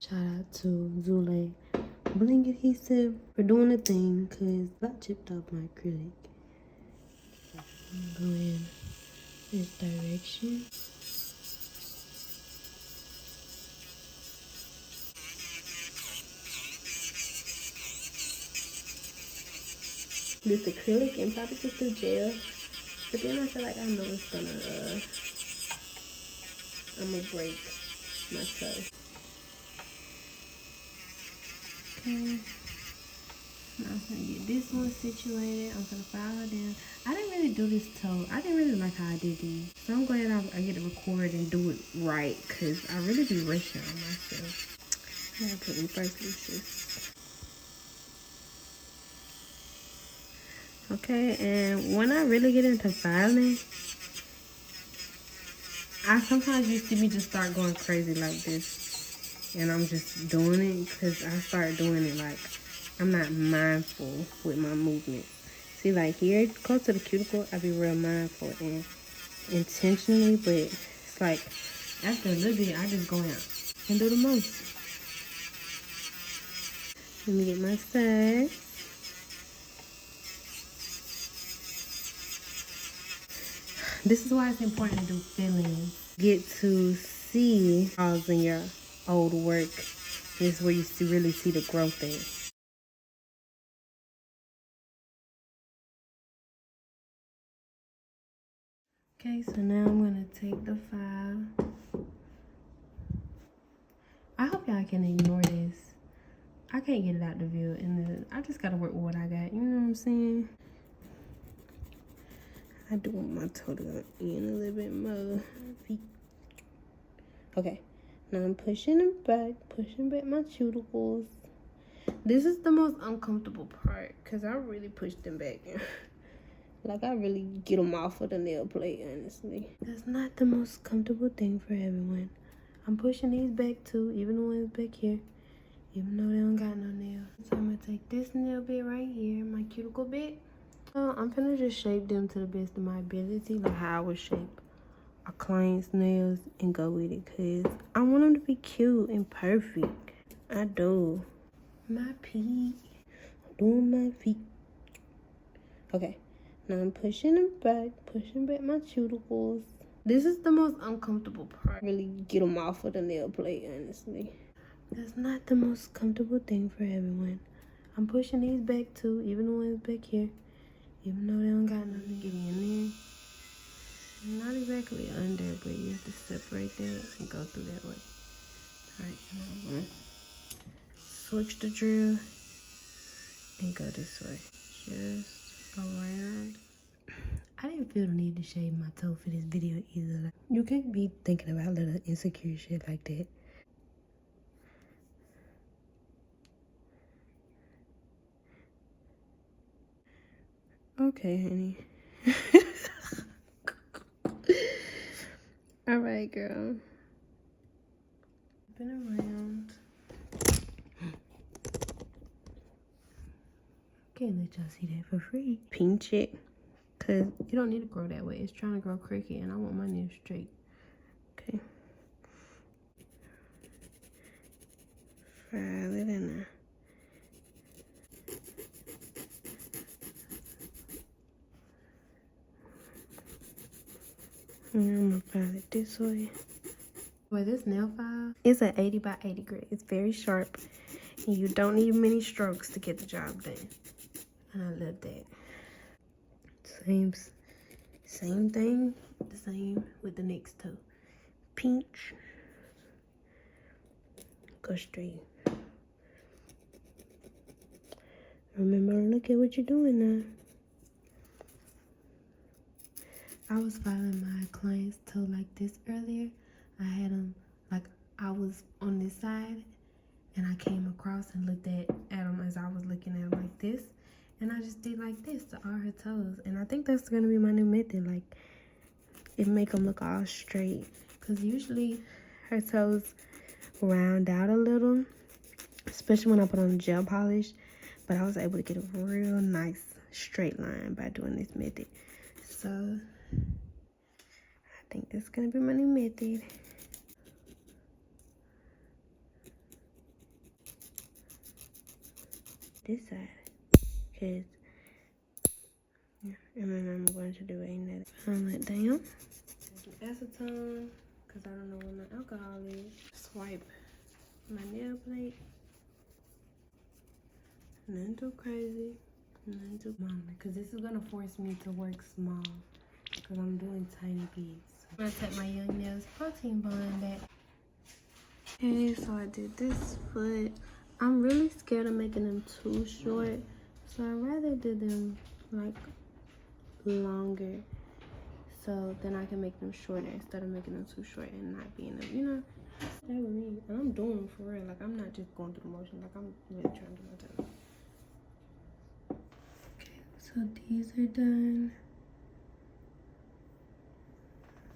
Shout out to Zule Bling Adhesive for doing the thing, because I chipped off my acrylic. Go in this direction. This acrylic and probably just the gel, but then I feel like I know it's gonna I'm gonna break my toe. Okay, now I'm gonna get this one situated. I'm gonna file it down. I didn't really do this toe. I didn't really like how I did these, so I'm glad I get to record and do it right, because I really be rushing on myself. I gotta put in first pieces. Okay, and when I really get into filing, I sometimes you see me just start going crazy like this, and I'm just doing it because I start doing it like I'm not mindful with my movement. See, like here, close to the cuticle, I be real mindful and intentionally, but it's like after a little bit, I just go out and do the most. Let me get my side. This is why it's important to do fillings. Get to see flaws in your old work. This is where you really see the growth in. Okay, so now I'm gonna take the file. I hope y'all can ignore this. I can't get it out the view, and I just gotta work with what I got. You know what I'm saying? I do want my toe to go in a little bit more. Okay, now I'm pushing it back, pushing back my cuticles. This is the most uncomfortable part, because I really push them back. Like, I really get them off of the nail plate, honestly. That's not the most comfortable thing for everyone. I'm pushing these back too, even the ones back here, even though they don't got no nails. So I'm gonna take this nail bit right here, my cuticle bit. I'm gonna just shape them to the best of my ability, like how I would shape a client's nails, and go with it, because I want them to be cute and perfect. I do. My feet. I'm doing my feet. Okay, now I'm pushing them back, pushing back my cuticles. This is the most uncomfortable part. Really get them off of the nail plate, honestly. That's not the most comfortable thing for everyone. I'm pushing these back too, even the ones back here, even though they don't got nothing to get in there. Not exactly under, but you have to separate that and go through that way. Alright, now I'm gonna switch the drill and go this way. Just around. I didn't feel the need to shave my toe for this video either. Like, you can't be thinking about little insecure shit like that. Okay, honey. Alright, girl. Been around. Can't let y'all see that for free. Pinch it, because you don't need to grow that way. It's trying to grow crooked, and I want my nails straight. Okay. File it in there. And I'm gonna file it this way. Well, this nail file is an 80 by 80 grit. It's very sharp, and you don't need many strokes to get the job done. And I love that. Same thing, the same with the next toe. Pinch, go straight. Remember, look at what you're doing now. I was filing my client's toe like this earlier. I had them like I was on this side, and I came across and looked at them as I was looking at them like this, and I just did like this to all her toes. And I think that's gonna be my new method. Like, it make them look all straight, because usually her toes round out a little, especially when I put on gel polish. But I was able to get a real nice straight line by doing this method. So I think that's gonna be my new method. this side. Because, yeah, remember I'm going to do another highlight down. Do acetone, because I don't know where my alcohol is. Swipe my nail plate. Nothing too crazy. Nothing too mama, because this is going to force me to work small. Because I'm doing tiny beads. I'm going to take my Young Nails protein bond back. Okay, so I did this foot. I'm really scared of making them too short. So I'd rather do them like longer. So then I can make them shorter instead of making them too short and not being them, you know. That with me. And I'm doing them for real. Like I'm not just going through the motion. Like I'm really trying to do my time. Okay, so these are done.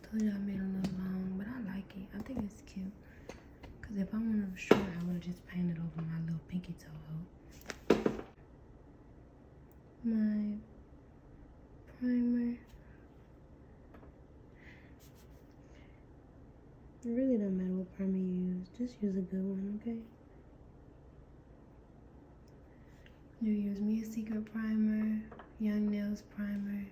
I told you I made them a little long, but I like it. I think it's cute. Because if I wanted them short, I would have just painted over my little pinky toe. My primer. It really don't matter what primer you use. Just use a good one, okay? You use me a Secret primer, Young Nails primer.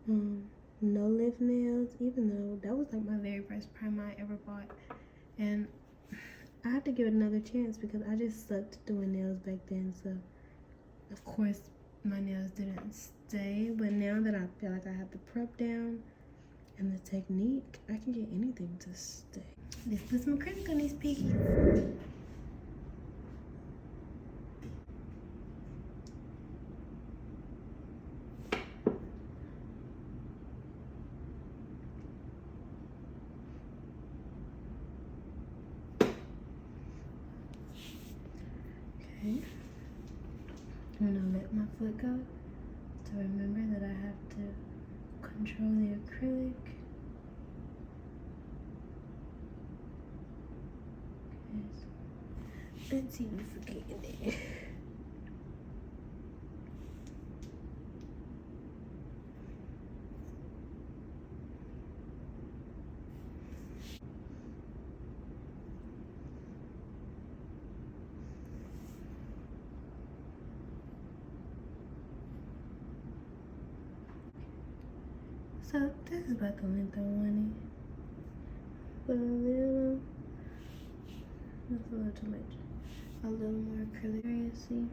No Lift Nails, even though that was like my very first primer I ever bought. And I have to give it another chance because I just sucked doing nails back then. So, of course, my nails didn't stay. But now that I feel like I have the prep down and the technique, I can get anything to stay. Let's put some acrylic on these piggies. Okay. I'm gonna let my foot go to remember that I have to control the acrylic. Okay, let's see if we forget it. So this is about the length I wanted. But that's a little too much. A little more acrylic, you see?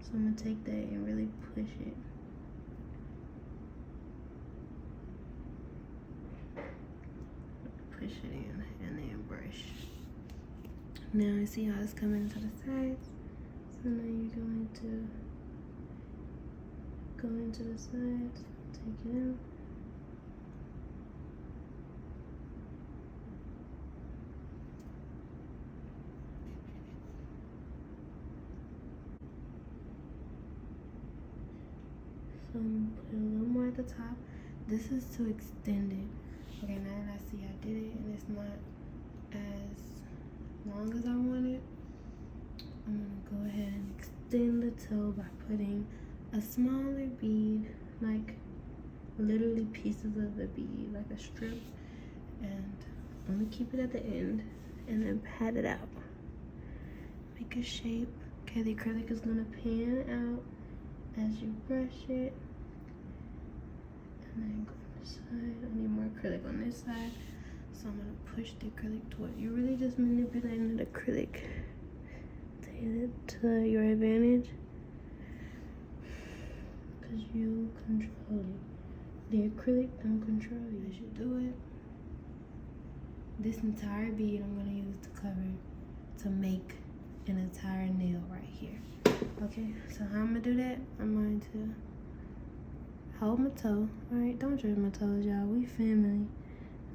So I'm gonna take that and really push it. Push it in and then brush. Now you see how it's coming to the sides. So now you're going to go into the sides, take it out. So I'm gonna put a little more at the top. This is to extend it. Okay, now that I see I did it and it's not as long as I want it, I'm gonna go ahead and extend the toe by putting a smaller bead, like literally pieces of the bead, like a strip, and I'm gonna keep it at the end and then pat it out. Make a shape. Okay, the acrylic is gonna pan out as you brush it. And then go on this side. I need more acrylic on this side. So I'm gonna push the acrylic toward you. Really just manipulating the acrylic to your advantage. Because you control it. The acrylic don't control you. You should do it. This entire bead I'm gonna use to cover to make an entire nail right here. Okay, so how I'm gonna do that? I'm going to hold my toe. Alright, don't judge my toes, y'all. We family.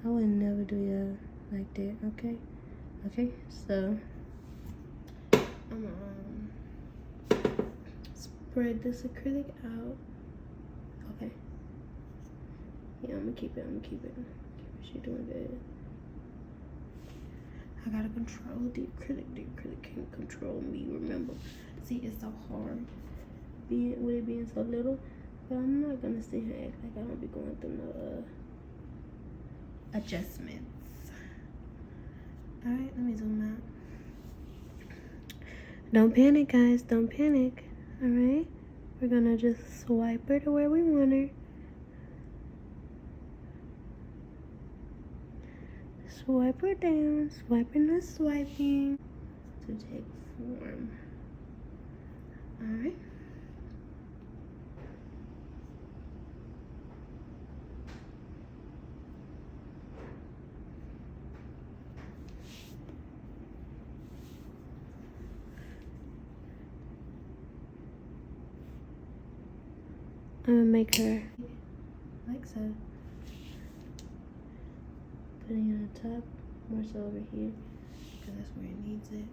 I would never do y'all like that, okay? Okay, so I'm gonna spread this acrylic out. Okay. Yeah, I'm gonna keep it. She doing good. I gotta control the acrylic. The acrylic can't control me, remember. See, it's so hard with it being so little. But I'm not gonna sit here and act like I don't be going through no adjustments. Alright, let me zoom out. Don't panic, guys. Don't panic. Alright? We're gonna just swipe her to where we want her. Swipe her down. Swiping and swiping to take form. Alright? I'm gonna make her like so. Putting it on top, more so over here, because that's where it needs it.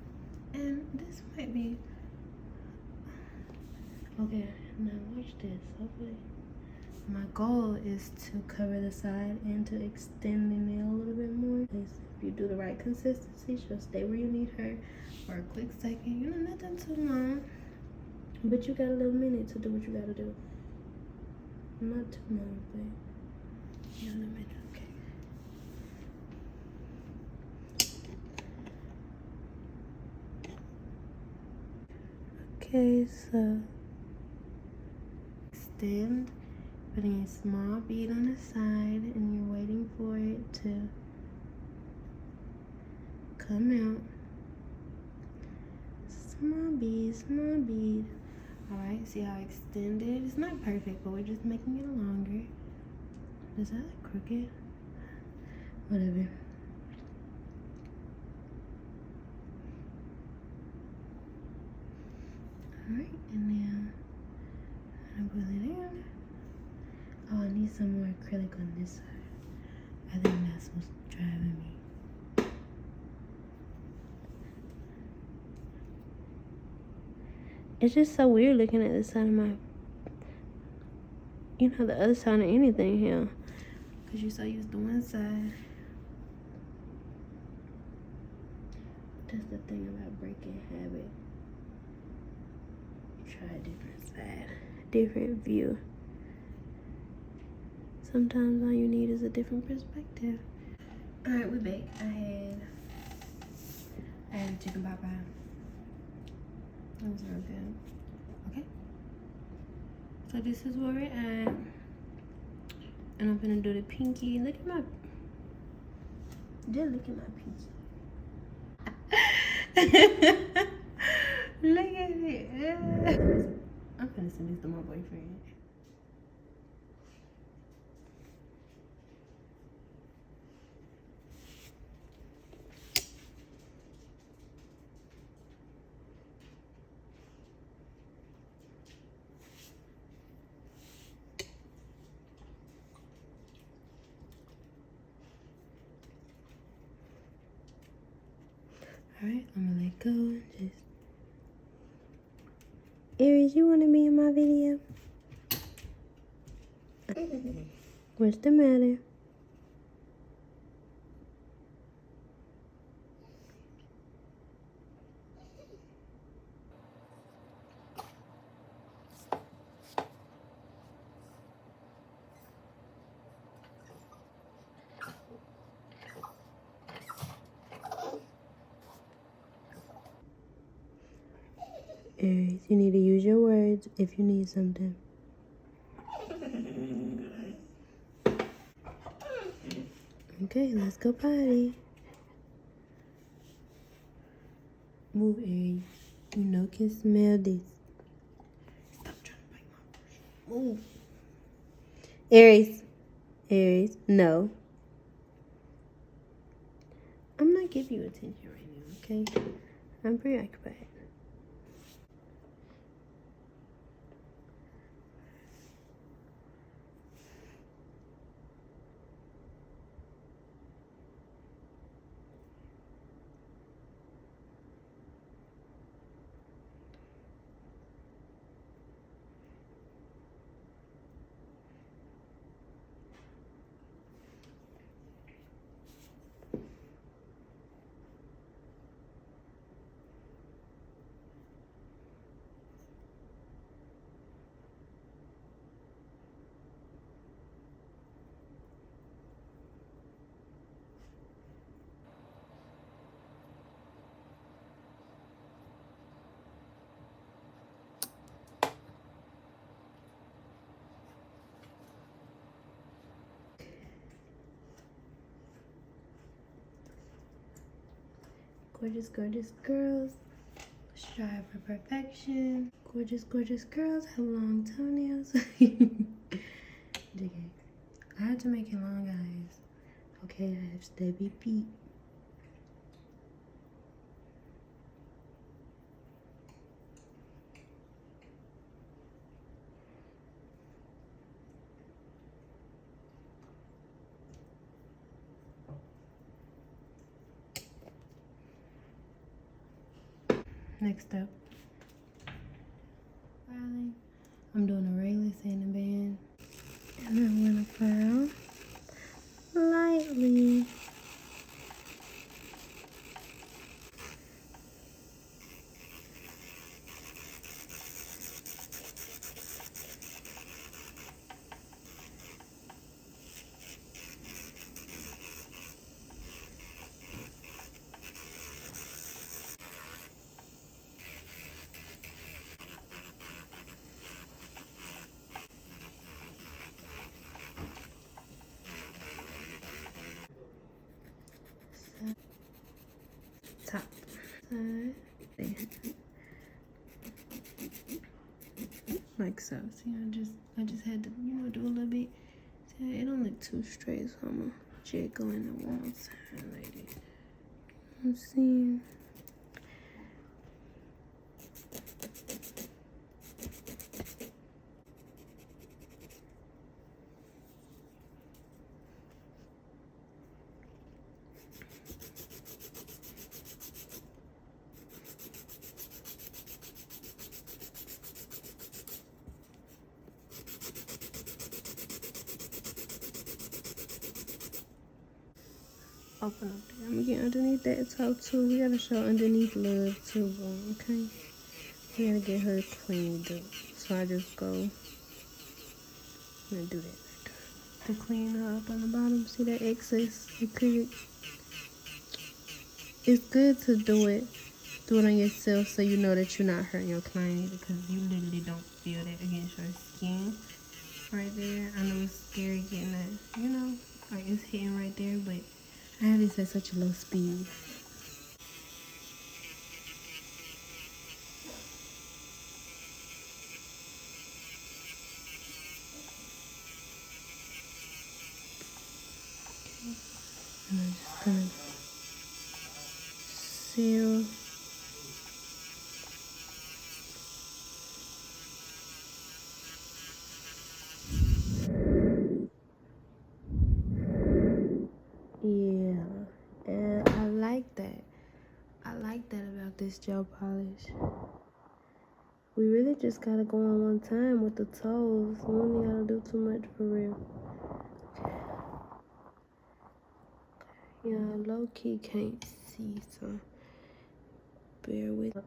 And this might be okay. Now watch this. Hopefully, my goal is to cover the side and to extend the nail a little bit more. Because if you do the right consistency, she'll stay where you need her for a quick second. You know, nothing too long, but you got a little minute to do what you gotta do. Not too long, but yeah, a little minute. Okay, so extend, putting a small bead on the side, and you're waiting for it to come out. Small bead, small bead. Alright, see how extended? It's not perfect, but we're just making it longer. Is that crooked? Whatever. Alright, and now I'm gonna pull it in. Oh, I need some more acrylic on this side. I think that's what's driving me. It's just so weird looking at this side of my, you know, the other side of anything here. Because you're so used to one side. That's the thing about breaking habit. Try a different side, different view. Sometimes all you need is a different perspective. Alright, we're back. I had chicken pot pie. That was real good. Okay. So this is where we're at. And I'm gonna do the pinky. Look at my, just look at my pinky. Look at it. I'm gonna send this to my boyfriend. Alright, I'm gonna let go and just. Aries, you wanna be in my video? What's the matter? Aries, you need to use your words if you need something. Okay, let's go potty. Move, Aries. You know can smell this. Stop trying to bite my brush. Move. Aries. Aries, no. I'm not giving you attention right now, okay? I'm preoccupied. Gorgeous, gorgeous girls strive for perfection. Gorgeous, gorgeous girls have long toenails. JK. I had to make it long, guys. Okay, I have stubby feet. Next up, I'm doing a regular sanding band, and I'm gonna furl lightly. Top side, like so. See, I just had to, do a little bit. See, it don't look too straight, so I'm gonna just go in there one more time like that. I'm seeing. Open up there. I'm gonna get underneath that toe too. We gotta show underneath love too, okay? We gotta get her cleaned up. So I just go and do that. To clean her up on the bottom. See that excess acrylic? It's good to do it on yourself so you know that you're not hurting your client either, because you literally don't feel that against your skin right there. I know it's scary getting that, like it's hitting right there, but I have this at such a low speed. And I'm just gonna seal. Yeah, and I like that. I like that about this gel polish. We really just gotta go on one time with the toes. We only gotta do too much for real. Yeah, low key can't see, so bear with.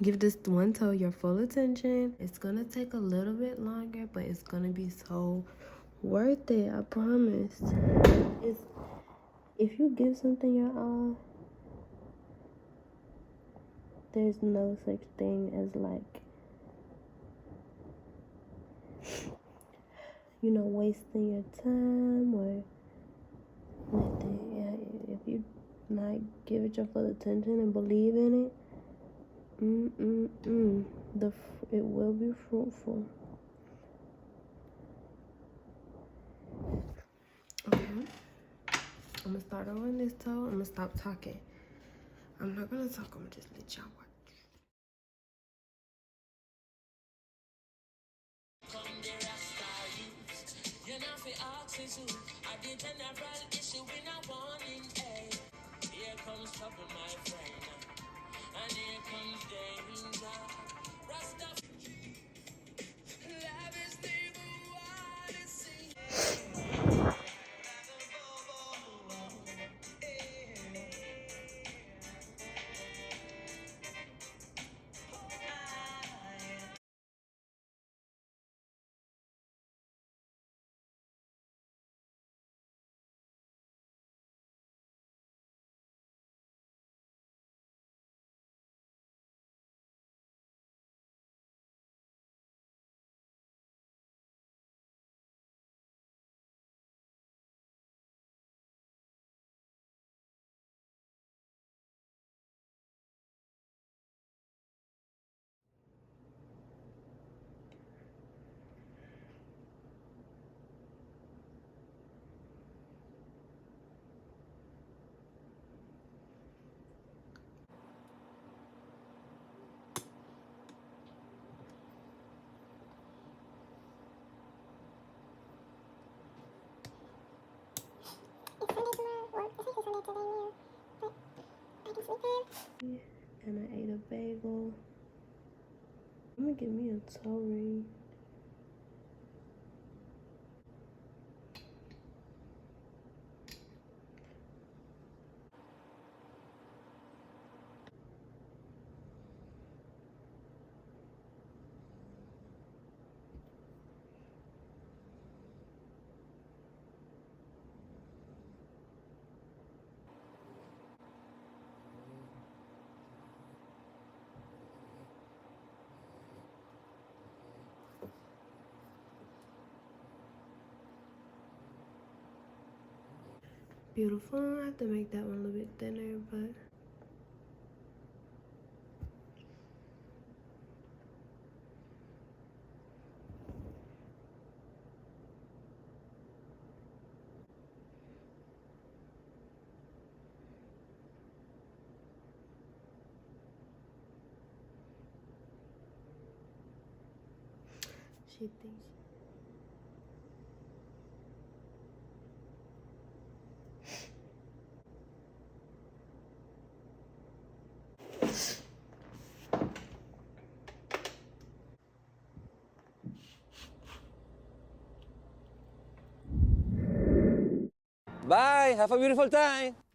Give this one toe your full attention. It's gonna take a little bit longer, but it's gonna be so worth it, I promise. It's, if you give something your all, there's no such thing as like, wasting your time or nothing. Yeah, if you like give it your full attention and believe in it, it will be fruitful. Okay, I'm gonna start over on this toe. I'm gonna stop talking. I'm not gonna talk. I'm gonna just let y'all watch. Here comes trouble, my friend, and here comes danger. And I ate a bagel. I'm gonna get me a toe ring. Beautiful. I have to make that one a little bit thinner, but she thinks. Bye! Have a beautiful time!